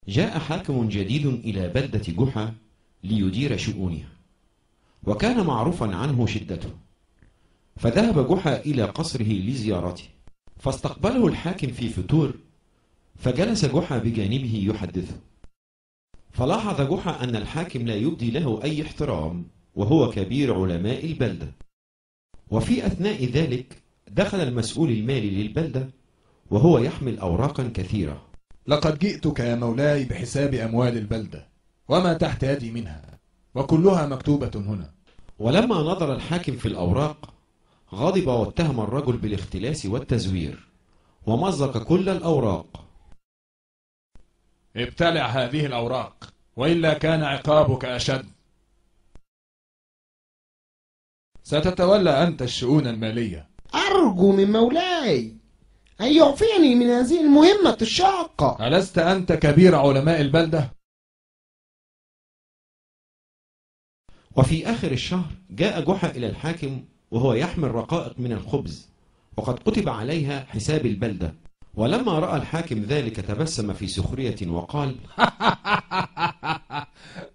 جاء حاكم جديد إلى بلدة جحا ليدير شؤونها، وكان معروفا عنه شدته، فذهب جحا إلى قصره لزيارته، فاستقبله الحاكم في فتور، فجلس جحا بجانبه يحدثه، فلاحظ جحا أن الحاكم لا يبدي له أي احترام وهو كبير علماء البلدة. وفي أثناء ذلك دخل المسؤول المالي للبلدة وهو يحمل أوراقا كثيرة. لقد جئتك يا مولاي بحساب أموال البلدة وما تحت يدي منها، وكلها مكتوبة هنا. ولما نظر الحاكم في الأوراق غضب واتهم الرجل بالاختلاس والتزوير، ومزق كل الأوراق. ابتلع هذه الأوراق وإلا كان عقابك أشد. ستتولى أنت الشؤون المالية. أرجو من مولاي أن يعفيني من هذه المهمة الشاقة. ألست أنت كبير علماء البلدة؟ وفي آخر الشهر جاء جحا إلى الحاكم وهو يحمل رقائق من الخبز وقد كتب عليها حساب البلدة، ولما رأى الحاكم ذلك تبسم في سخرية وقال: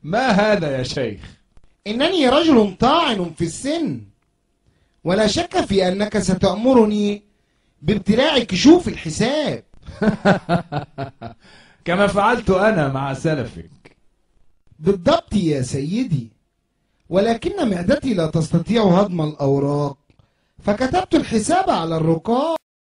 ما هذا يا شيخ؟ إنني رجل طاعن في السن، ولا شك في أنك ستأمرني بابتلاع كشوف الحساب. كما فعلت أنا مع سلفك. بالضبط يا سيدي، ولكن معدتي لا تستطيع هضم الأوراق، فكتبت الحساب على الرقاق.